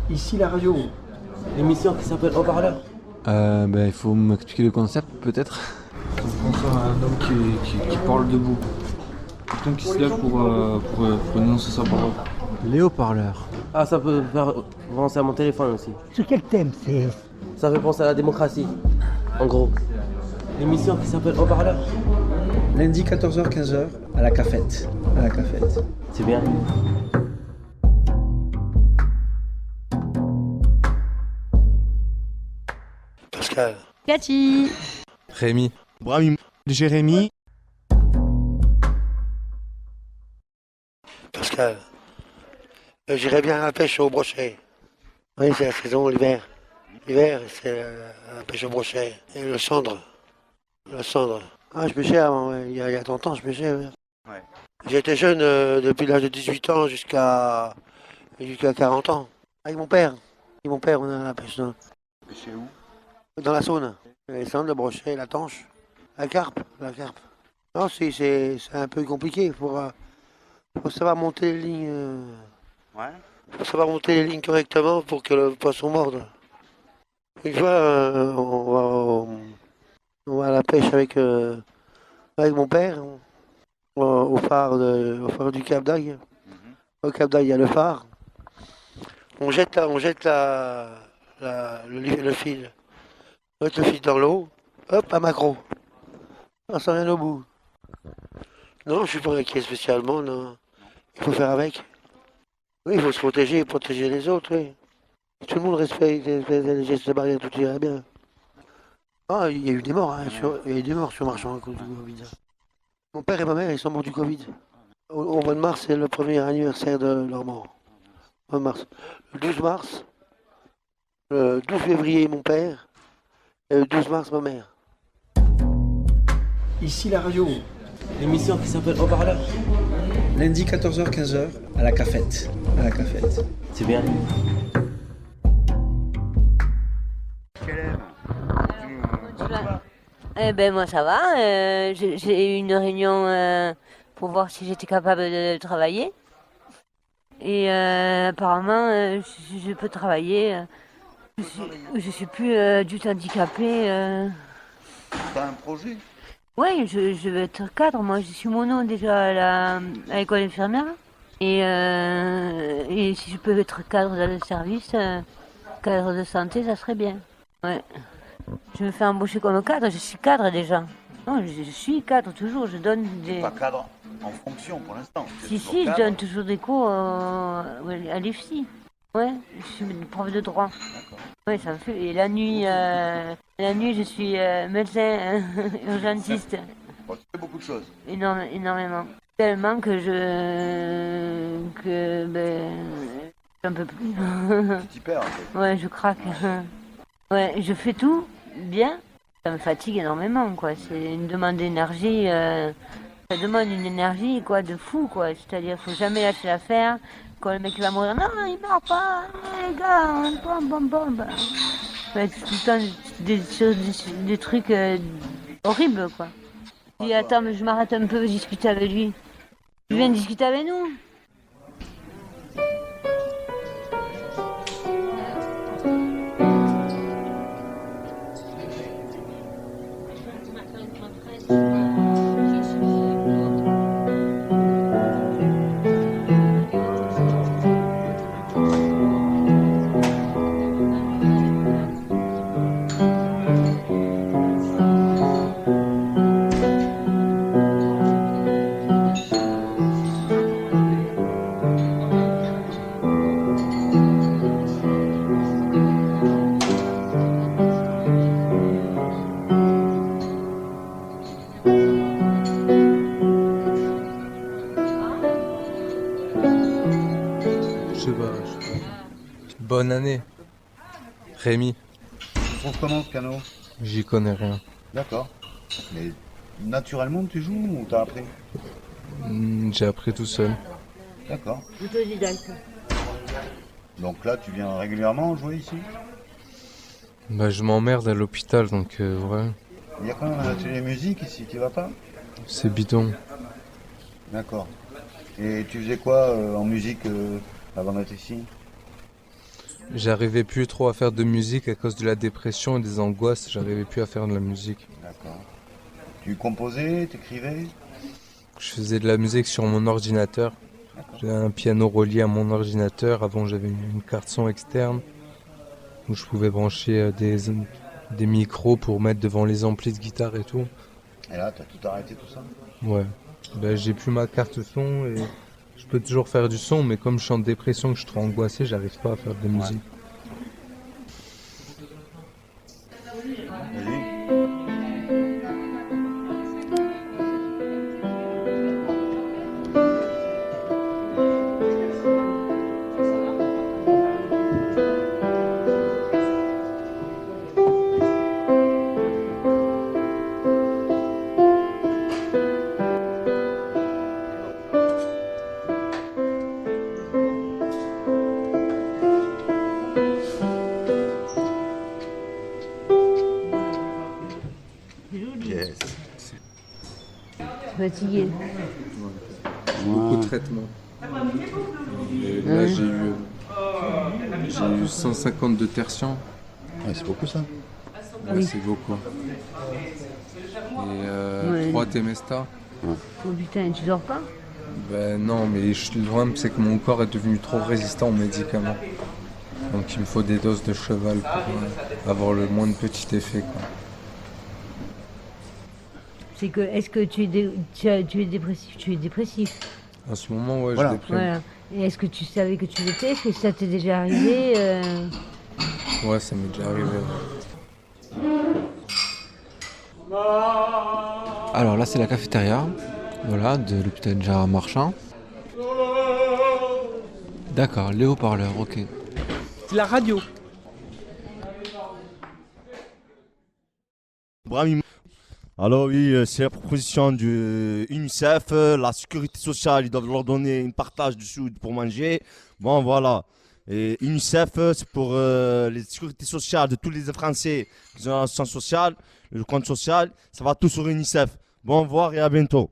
Ici la radio, l'émission qui s'appelle Haut-Parleur. Il faut m'expliquer le concept peut-être. On pense à un homme qui parle debout. Quelqu'un qui se lève pour énoncer sa parole. Les haut-parleurs. Ah, ça peut faire penser à mon téléphone aussi. Sur quel thème c'est? Ça fait penser à la démocratie, en gros. L'émission qui s'appelle Haut-Parleur. Lundi 14h-15h à la cafette. C'est bien. Pascal. Cathy. Rémi. Brahim. Jérémy. Pascal. J'irais bien à la pêche au brochet. Oui, c'est la saison, l'hiver. L'hiver, c'est la pêche au brochet. Et le cendre. Le cendre. Ah, je pêchais avant, ouais. Il y a 30 ans, je pêchais. Ouais. Ouais. J'étais jeune depuis l'âge de 18 ans jusqu'à 40 ans. Avec mon père. Avec mon père, on a la pêche Chez où? dans la Saône. Les cendres, le brochet, la tanche. La carpe. Non, c'est un peu compliqué. Faut savoir monter les lignes. Ouais. Faut savoir monter les lignes correctement pour que le poisson morde. Une fois, on va à la pêche avec mon père au phare du Cap d'Agde. Au Cap d'Agde, il y a le phare. On jette le fil. On jette le fil dans l'eau. Hop, un maquereau. On s'en vient au bout. Non, je suis pas inquiet spécialement, non. Il faut faire avec. Oui, il faut se protéger et protéger les autres, oui. Si tout le monde respecte les gestes barrières, tout irait bien. Ah, il y a eu des morts, hein, il y a eu des morts sur Marchand à cause du Covid. Mon père et ma mère, ils sont morts du Covid. Au mois de mars, c'est le premier anniversaire de leur mort. Au mois de mars. Le 12 mars, le 12 février, mon père, et le 12 mars, ma mère. Ici la radio, l'émission qui s'appelle Haut-Parleur. Lundi 14h-15h à la cafette. C'est bien. Eh ben moi ça va. J'ai eu une réunion pour voir si j'étais capable de travailler. Et apparemment je peux travailler. Je suis plus du tout handicapée. T'as un projet? Oui, je veux être cadre. Moi, je suis mono déjà à l'école infirmière. Et si je peux être cadre dans le service, cadre de santé, ça serait bien. Ouais. Je me fais embaucher comme cadre. Je suis cadre déjà. Non, je suis cadre toujours. Je donne des. Pas cadre en fonction pour l'instant. Si, je donne toujours des cours à l'IFSI. Ouais, je suis prof de droit. D'accord. Oui, ça me fait. Et la nuit, je suis médecin urgentiste. Bon, tu fais beaucoup de choses. Énormément. Tellement que j'en peux plus. Tu t'y perds un peu. Ouais, je craque. Ouais, je fais tout bien. Ça me fatigue énormément, quoi. C'est une demande d'énergie. Ça demande une énergie, quoi, de fou, quoi. C'est-à-dire, faut jamais lâcher l'affaire. Quand le mec va mourir, non, il meurt pas, les gars, bam. Ouais, tout le temps des choses, des trucs horribles, quoi. Je dis, attends, mais je m'arrête un peu, discuter avec lui. Tu viens discuter avec nous? Je sais pas. Bonne année. Rémi. Tu trouves comment ce piano? J'y connais rien. D'accord. Mais naturellement tu joues ou t'as appris? J'ai appris tout seul. D'accord. Autodidacte. Donc là tu viens régulièrement jouer ici? Je m'emmerde à l'hôpital donc ouais. Il y a quand même un atelier musique ici, tu vas pas? C'est bidon. D'accord. Et tu faisais quoi en musique avant d'être ici? J'arrivais plus trop à faire de musique à cause de la dépression et des angoisses. J'arrivais plus à faire de la musique. D'accord. Tu composais, t'écrivais? Je faisais de la musique sur mon ordinateur. J'ai un piano relié à mon ordinateur. Avant, j'avais une carte son externe où je pouvais brancher des micros pour mettre devant les amplis de guitare et tout. Et là, t'as tout arrêté tout ça? Ouais. Ben, j'ai plus ma carte son et je peux toujours faire du son, mais comme je suis en dépression, que je suis trop angoissé, j'arrive pas à faire de musique. Vas-y. Yes. Fatigué. Beaucoup de traitements. Et là, j'ai eu 150 de tertian. Ouais, c'est beaucoup ça. Ouais, Oui. c'est beaucoup. Et Ouais. 3 Temesta. Oh putain, tu dors pas? Ben non, mais le problème c'est que mon corps est devenu trop résistant aux médicaments. Donc il me faut des doses de cheval pour avoir le moins de petit effet, quoi. C'est que, est-ce que tu es dépressif? Tu es dépressif. En ce moment, ouais, Voilà. je déprime. Voilà. Et est-ce que tu savais que tu l'étais? Est-ce que ça t'est déjà arrivé Ouais, ça m'est déjà arrivé. Alors là, c'est la cafétéria, voilà, de l'hôpital Gérard Marchand. D'accord, les haut-parleurs, ok. C'est la radio. Brahim. Alors oui, c'est la proposition du UNICEF, la sécurité sociale, ils doivent leur donner une partage du sous pour manger. Bon voilà. Et UNICEF, c'est pour les sécurités sociales de tous les Français qui ont l'assistance sociale, le compte social, ça va tout sur UNICEF. Bon au revoir et à bientôt.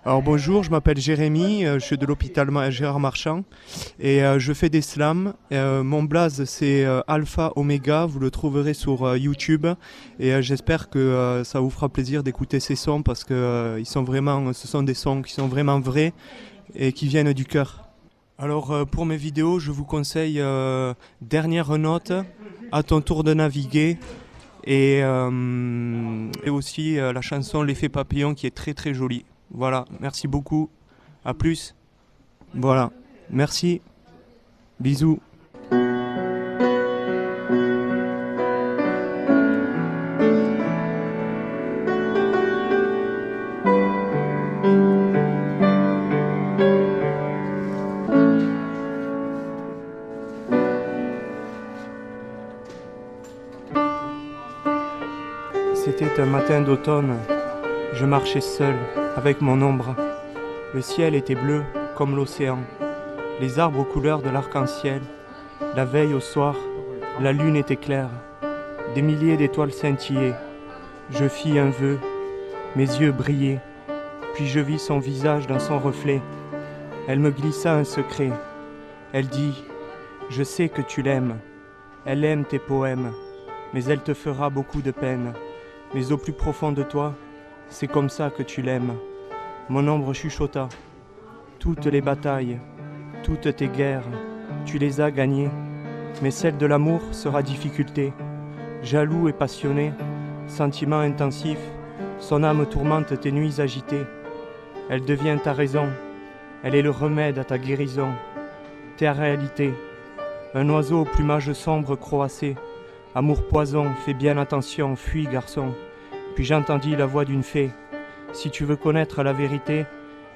Alors bonjour, je m'appelle Jérémy, je suis de l'hôpital Gérard Marchand et je fais des slams. Mon blaze c'est Alpha Omega, vous le trouverez sur YouTube et j'espère que ça vous fera plaisir d'écouter ces sons parce que ce sont des sons qui sont vraiment vrais et qui viennent du cœur. Alors pour mes vidéos, je vous conseille Dernière note, À ton tour de naviguer et aussi la chanson L'effet papillon qui est très très jolie. Voilà, merci beaucoup. À plus. Voilà, merci. Bisous. C'était un matin d'automne. Je marchais seul, avec mon ombre. Le ciel était bleu, comme l'océan. Les arbres aux couleurs de l'arc-en-ciel. La veille au soir, la lune était claire. Des milliers d'étoiles scintillaient. Je fis un vœu, mes yeux brillaient. Puis je vis son visage dans son reflet. Elle me glissa un secret. Elle dit, je sais que tu l'aimes. Elle aime tes poèmes, mais elle te fera beaucoup de peine. Mais au plus profond de toi, c'est comme ça que tu l'aimes. Mon ombre chuchota. Toutes les batailles, toutes tes guerres, tu les as gagnées. Mais celle de l'amour sera difficulté. Jaloux et passionné, sentiment intensif, son âme tourmente tes nuits agitées. Elle devient ta raison, elle est le remède à ta guérison. Ta réalité, un oiseau au plumage sombre croassé. Amour poison, fais bien attention, fuis garçon. Puis j'entendis la voix d'une fée. Si tu veux connaître la vérité,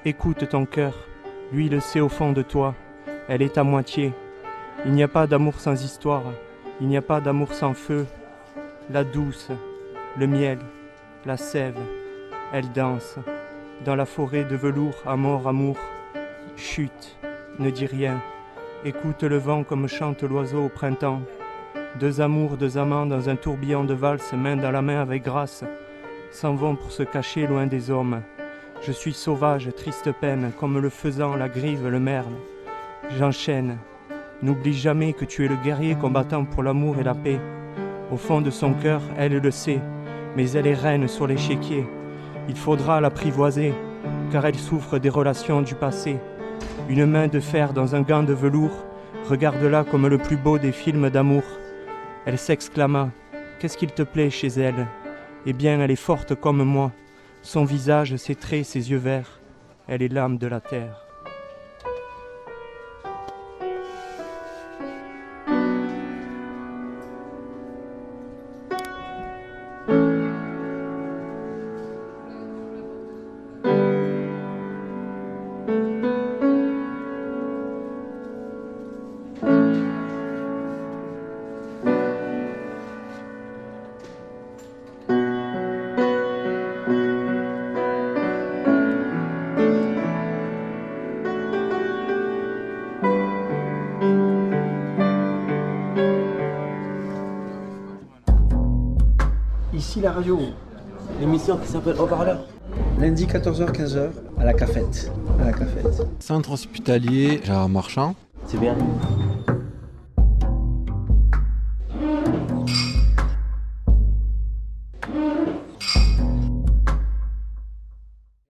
écoute ton cœur. Lui le sait au fond de toi. Elle est à moitié. Il n'y a pas d'amour sans histoire. Il n'y a pas d'amour sans feu. La douce, le miel, la sève. Elle danse. Dans la forêt de velours, amour. Chut, ne dis rien. Écoute le vent comme chante l'oiseau au printemps. Deux amours, deux amants dans un tourbillon de valse, main dans la main avec grâce, s'en vont pour se cacher loin des hommes. Je suis sauvage, triste peine, comme le faisan, la grive, le merle. J'enchaîne, N'oublie jamais que tu es le guerrier combattant pour l'amour et la paix. Au fond de son cœur, elle le sait, mais elle est reine sur l'échiquier. Il faudra l'apprivoiser, car elle souffre des relations du passé. Une main de fer dans un gant de velours, regarde-la comme le plus beau des films d'amour. Elle s'exclama, « Qu'est-ce qu'il te plaît chez elle ? Eh bien, elle est forte comme moi. Son visage, ses traits, ses yeux verts. Elle est l'âme de la terre. » Ici la radio. L'émission qui s'appelle Haut-Parleur. Lundi 14h-15h à la cafette. À la cafette. Centre hospitalier Gérard Marchand. C'est bien.